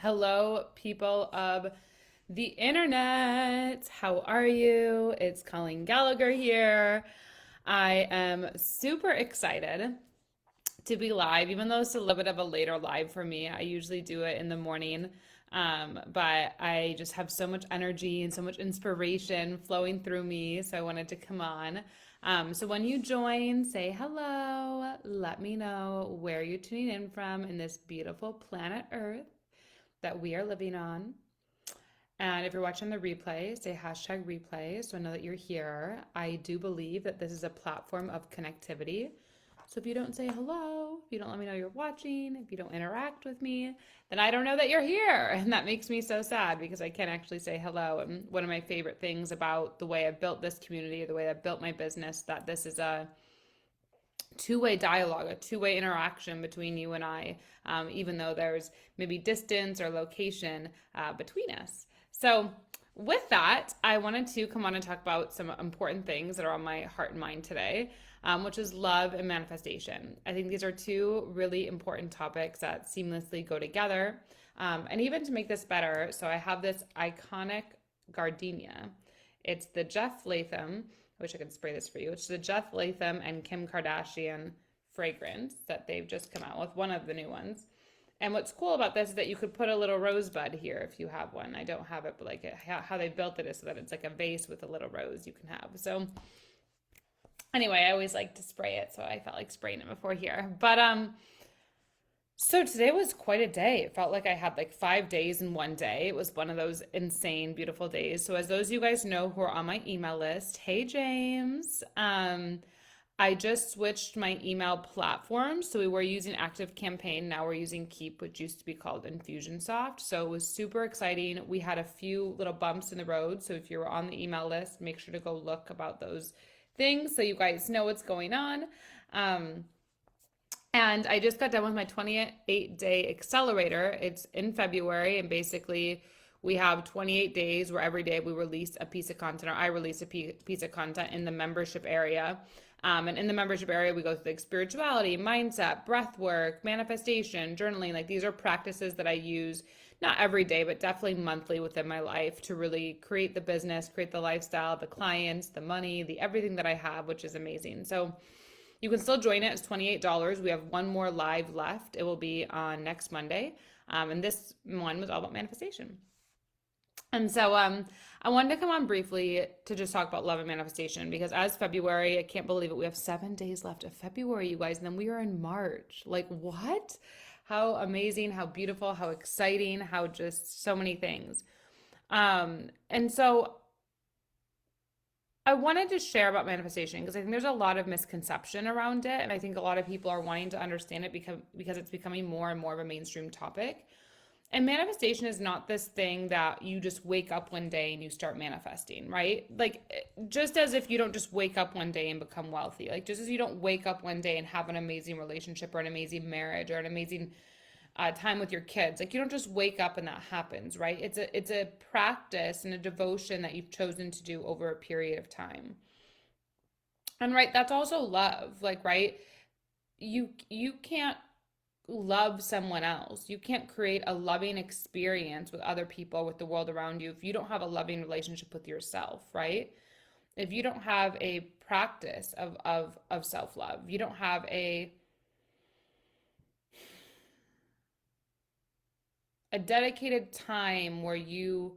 Hello, people of the internet. How are you? It's Colleen Gallagher here. I am super excited to be live, even though it's a little bit of a later live for me. I usually do it in the morning, but I just have so much energy and so much inspiration flowing through me. So I wanted to come on. So when you join, say hello. Let me know where you're tuning in from in this beautiful planet Earth that we are living on. And if you're watching the replay, say hashtag replay so I know that you're here. I do believe that this is a platform of connectivity. So if you don't say hello, if you don't let me know you're watching, if you don't interact with me, then I don't know that you're here. And that makes me so sad because I can't actually say hello. And one of my favorite things about the way I built this community, the way I built my business, that this is a two-way dialogue, a two-way interaction between you and I, even though there's maybe distance or location between us. So with that, I wanted to come on and talk about some important things that are on my heart and mind today, which is love and manifestation. I think these are two really important topics that seamlessly go together. And even to make this better, so I have this iconic gardenia. It's the Jeff Latham. I wish I could spray this for you. It's the Jeff Latham and Kim Kardashian fragrance that they've just come out with, one of the new ones. And what's cool about this is that you could put a little rosebud here if you have one. I don't have it, but like how they built it is so that it's like a vase with a little rose you can have. So anyway, I always like to spray it, so I felt like spraying it before here. But so today was quite a day. It felt like I had like 5 days in one day. It was one of those insane, beautiful days. So as those of you guys know who are on my email list, hey James, I just switched my email platform. So we were using Active Campaign. Now we're using Keep, which used to be called Infusionsoft. So it was super exciting. We had a few little bumps in the road. So if you were on the email list, make sure to go look about those things so you guys know what's going on. And I just got done with my 28-day accelerator. It's in February, and basically we have 28 days where every day we release a piece of content, or I release a piece of content in the membership area. And in the membership area, we go through like spirituality, mindset, breath work, manifestation, journaling. Like these are practices that I use not every day, but definitely monthly within my life to really create the business, create the lifestyle, the clients, the money, the everything that I have, which is amazing. So you can still join it. It's $28. We have one more live left. It will be on next Monday. And this one was all about manifestation. And so I wanted to come on briefly to just talk about love and manifestation because as February, I can't believe it. We have 7 days left of February, you guys, and then we are in March. Like what? How amazing, how beautiful, how exciting, how just so many things. And so I wanted to share about manifestation because I think there's a lot of misconception around it. And I think a lot of people are wanting to understand it because it's becoming more and more of a mainstream topic. And manifestation is not this thing that you just wake up one day and you start manifesting, right? Like, just as if you don't just wake up one day and become wealthy, like, just as you don't wake up one day and have an amazing relationship or an amazing marriage or an amazing time with your kids. Like, you don't just wake up and that happens, right? It's a practice and a devotion that you've chosen to do over a period of time. And right, that's also love. Like, right? You can't love someone else. You can't create a loving experience with other people, with the world around you, if you don't have a loving relationship with yourself, right? If you don't have a practice of self-love, you don't have a dedicated time where you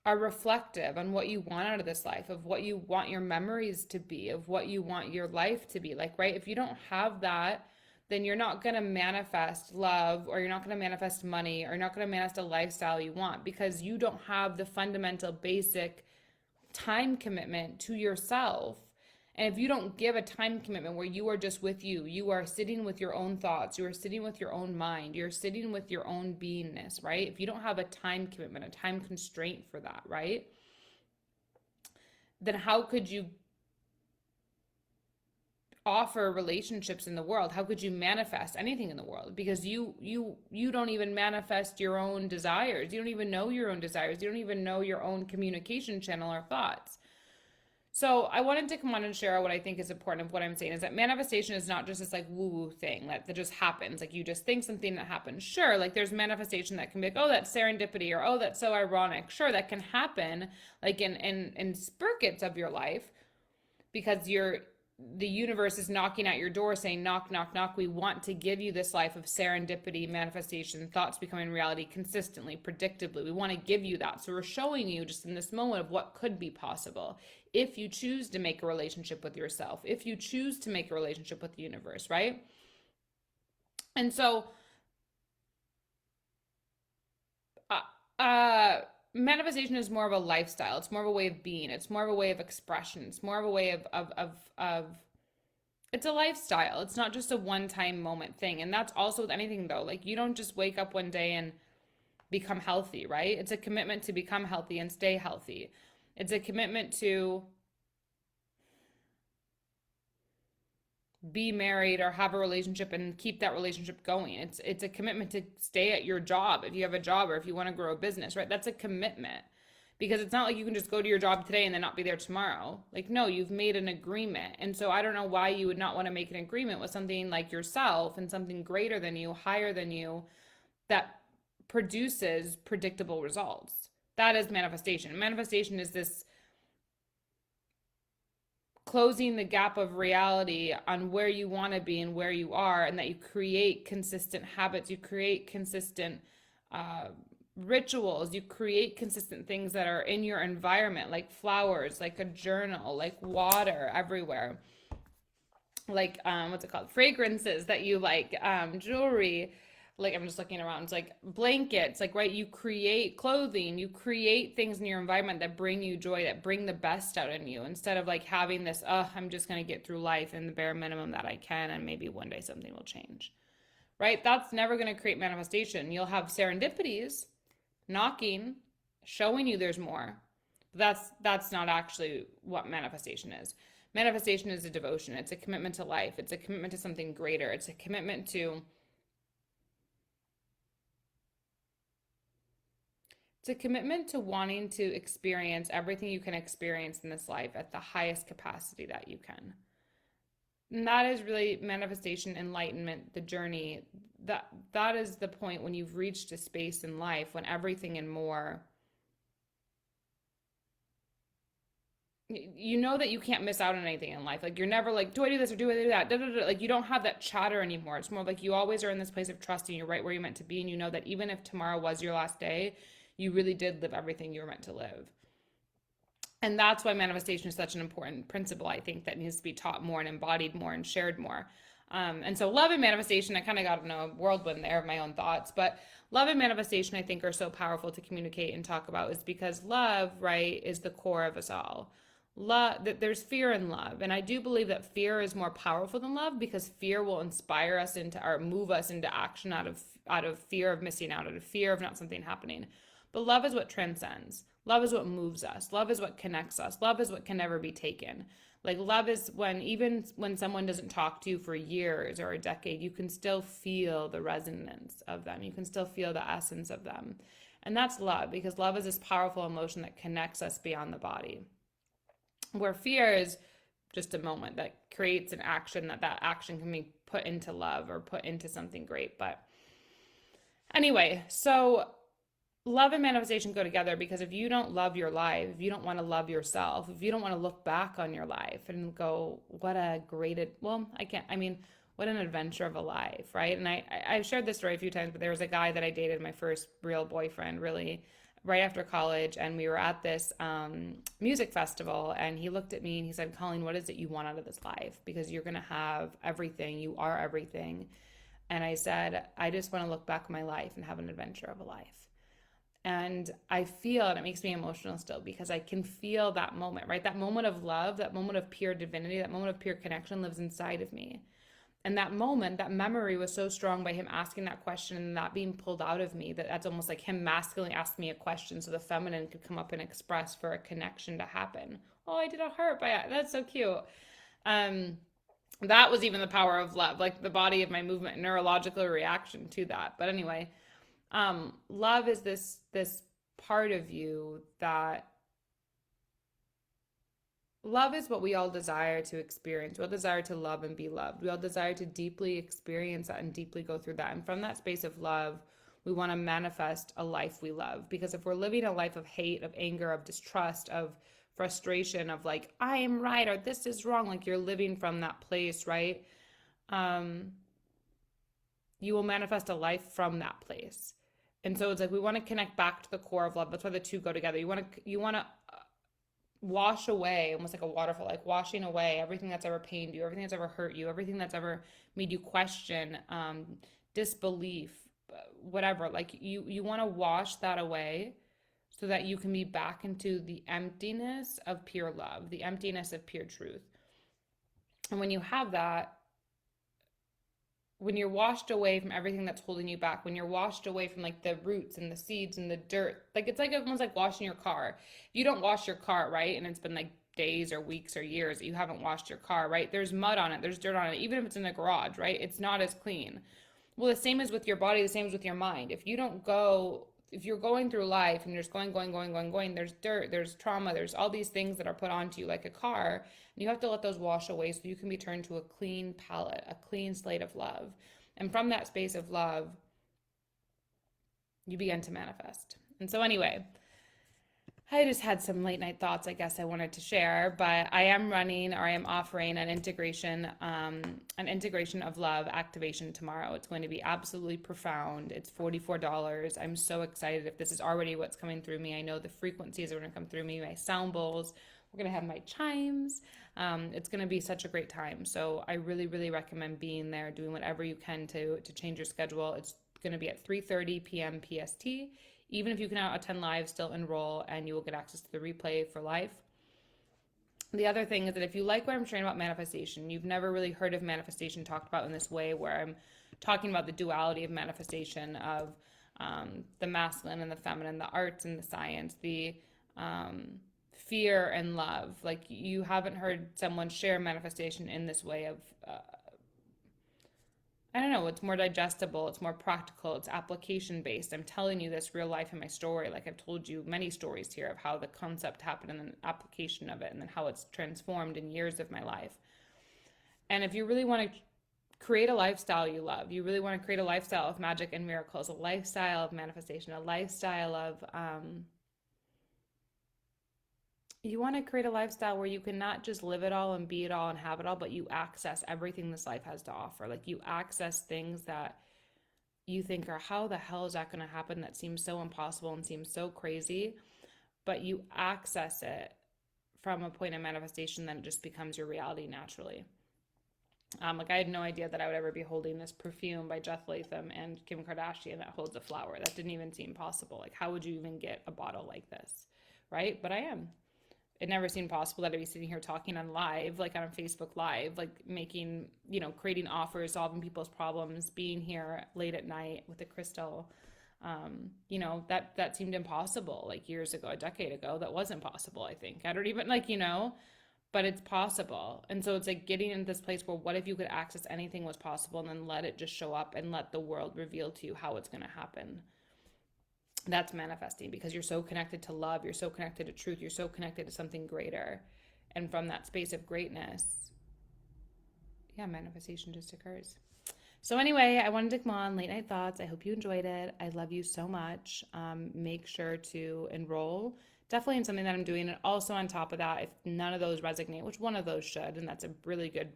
are reflective on what you want out of this life, of what you want your memories to be, of what you want your life to be like, right? If you don't have that, then you're not going to manifest love, or you're not going to manifest money, or you're not going to manifest a lifestyle you want because you don't have the fundamental basic time commitment to yourself. And if you don't give a time commitment where you are just with you, you are sitting with your own thoughts, you are sitting with your own mind, you're sitting with your own beingness, right? If you don't have a time commitment, a time constraint for that, right? Then how could you offer relationships in the world? How could you manifest anything in the world? Because you don't even manifest your own desires. You don't even know your own desires. You don't even know your own communication channel or thoughts. So I wanted to come on and share what I think is important of what I'm saying is that manifestation is not just this like woo-woo thing that just happens. Like you just think something that happens. Sure, like there's manifestation that can be like, oh, that's serendipity, or oh, that's so ironic. Sure, that can happen like in spurts of your life because the universe is knocking at your door saying knock knock knock, we want to give you this life of serendipity, manifestation, thoughts becoming reality consistently, predictably. We want to give you that. So we're showing you just in this moment of what could be possible if you choose to make a relationship with yourself, if you choose to make a relationship with the universe, right? And so manifestation is more of a lifestyle. It's more of a way of being. It's more of a way of expression. It's more of a way of it's a lifestyle. It's not just a one-time moment thing. And that's also with anything though. Like you don't just wake up one day and become healthy, right? It's a commitment to become healthy and stay healthy. It's a commitment to be married or have a relationship and keep that relationship going. It's a commitment to stay at your job if you have a job or if you want to grow a business, right? That's a commitment. Because it's not like you can just go to your job today and then not be there tomorrow. Like, no, you've made an agreement. And so I don't know why you would not want to make an agreement with something like yourself and something greater than you, higher than you, that produces predictable results. That is manifestation. Manifestation is this closing the gap of reality on where you want to be and where you are, and that you create consistent habits, you create consistent rituals, you create consistent things that are in your environment, like flowers, like a journal, like water everywhere, like what's it called, fragrances that you like, jewelry, like I'm just looking around, it's like blankets, like, right, you create clothing, you create things in your environment that bring you joy, that bring the best out in you, instead of like having this, oh, I'm just going to get through life in the bare minimum that I can and maybe one day something will change, right? That's never going to create manifestation. You'll have serendipities knocking, showing you there's more. But that's not actually what manifestation is. Manifestation is a devotion. It's a commitment to life. It's a commitment to something greater. It's a commitment to wanting to experience everything you can experience in this life at the highest capacity that you can. And that is really manifestation, enlightenment, the journey. That is the point when you've reached a space in life when everything and more, you know that you can't miss out on anything in life. Like you're never like, do I do this or do I do that? Da, da, da. Like you don't have that chatter anymore. It's more like you always are in this place of trusting you're right where you're meant to be, and you know that even if tomorrow was your last day, you really did live everything you were meant to live. And that's why manifestation is such an important principle, I think, that needs to be taught more and embodied more and shared more. And so love and manifestation, I kind of got in a whirlwind there of my own thoughts, but love and manifestation, I think, are so powerful to communicate and talk about, is because love, right, is the core of us all. Love, that there's fear in love, and I do believe that fear is more powerful than love, because fear will inspire us into, or move us into action out of fear of missing out, out of fear of not something happening. But love is what transcends. Love is what moves us. Love is what connects us. Love is what can never be taken. Like love is when, even when someone doesn't talk to you for years or a decade, you can still feel the resonance of them. You can still feel the essence of them. And that's love, because love is this powerful emotion that connects us beyond the body. Where fear is just a moment that creates an action, that action can be put into love or put into something great. But anyway, so love and manifestation go together, because if you don't love your life, if you don't want to love yourself, if you don't want to look back on your life and go, what a great, well, what an adventure of a life, right? And I've shared this story a few times, but there was a guy that I dated, my first real boyfriend, really right after college, and we were at this music festival, and he looked at me and he said, Colleen, what is it you want out of this life? Because you're going to have everything. You are everything. And I said, I just want to look back on my life and have an adventure of a life. And I feel, and it makes me emotional still, because I can feel that moment, right? That moment of love, that moment of pure divinity, that moment of pure connection lives inside of me. And that moment, that memory was so strong by him asking that question and that being pulled out of me, that's almost like him masculinely asked me a question so the feminine could come up and express for a connection to happen. Oh, I did a heart that's so cute. That was even the power of love, like the body of my movement, neurological reaction to that. But anyway, love is this part of you that love is what we all desire to experience. We all desire to love and be loved. We all desire to deeply experience that and deeply go through that. And from that space of love, we want to manifest a life we love. Because if we're living a life of hate, of anger, of distrust, of frustration, of like, I am right or this is wrong, like you're living from that place, right? You will manifest a life from that place. And so it's like we want to connect back to the core of love. That's why the two go together. You want to wash away, almost like a waterfall, like washing away everything that's ever pained you, everything that's ever hurt you, everything that's ever made you question, disbelief, whatever. Like you want to wash that away so that you can be back into the emptiness of pure love, the emptiness of pure truth. And when you have that, when you're washed away from everything that's holding you back, when you're washed away from like the roots and the seeds and the dirt, like it's like almost like washing your car. If you don't wash your car, right, and it's been like days or weeks or years that you haven't washed your car, right, there's mud on it, there's dirt on it, even if it's in the garage, right, it's not as clean. Well, the same is with your body, the same is with your mind. If you're going through life and you're just going, there's dirt, there's trauma, there's all these things that are put onto you like a car, and you have to let those wash away so you can be turned to a clean palette, a clean slate of love. And from that space of love, you begin to manifest. And so anyway, I just had some late night thoughts I guess I wanted to share, but I am offering an integration of love activation tomorrow. It's going to be absolutely profound. It's $44. I'm so excited. If this is already what's coming through me, I know the frequencies are going to come through me, my sound bowls. We're going to have my chimes. It's going to be such a great time. So I really, really recommend being there, doing whatever you can to change your schedule. It's going to be at 3:30 p.m. PST. Even if you cannot attend live, still enroll and you will get access to the replay for life. The other thing is that if you like what I'm sharing about manifestation, you've never really heard of manifestation talked about in this way, where I'm talking about the duality of manifestation, of the masculine and the feminine, the arts and the science, the fear and love. Like you haven't heard someone share manifestation in this way of I don't know, it's more digestible, it's more practical, it's application based. I'm telling you this real life in my story. Like I've told you many stories here of how the concept happened and then application of it and then how it's transformed in years of my life. And if you really want to create a lifestyle you love, you really want to create a lifestyle of magic and miracles, a lifestyle of manifestation, a lifestyle of you want to create a lifestyle where you can not just live it all and be it all and have it all, but you access everything this life has to offer. Like you access things that you think are, how the hell is that going to happen? That seems so impossible and seems so crazy, but you access it from a point of manifestation, then it just becomes your reality naturally. Like I had no idea that I would ever be holding this perfume by Jeff Latham and Kim Kardashian that holds a flower. That didn't even seem possible. Like how would you even get a bottle like this, right? But I am. It never seemed possible that I'd be sitting here talking on live, like on a Facebook Live, like making, creating offers, solving people's problems, being here late at night with a crystal. That seemed impossible like years ago, a decade ago. That wasn't possible, I think. I don't even but it's possible. And so it's like getting into this place where what if you could access anything was possible and then let it just show up and let the world reveal to you how it's going to happen. That's manifesting, because you're so connected to love, you're so connected to truth, you're so connected to something greater. And from that space of greatness, manifestation just occurs. So anyway, I wanted to come on late night thoughts. I hope you enjoyed it. I love you so much. Make sure to enroll definitely in something that I'm doing. And also on top of that, if none of those resonate, which one of those should, and that's a really good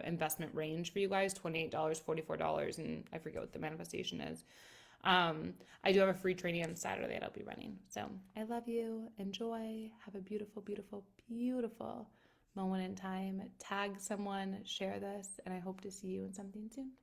investment range for you guys, $28, $44, and I forget what the manifestation is. I do have a free training on Saturday that I'll be running. So I love you. Enjoy. Have a beautiful, beautiful, beautiful moment in time. Tag someone, share this, and I hope to see you in something soon.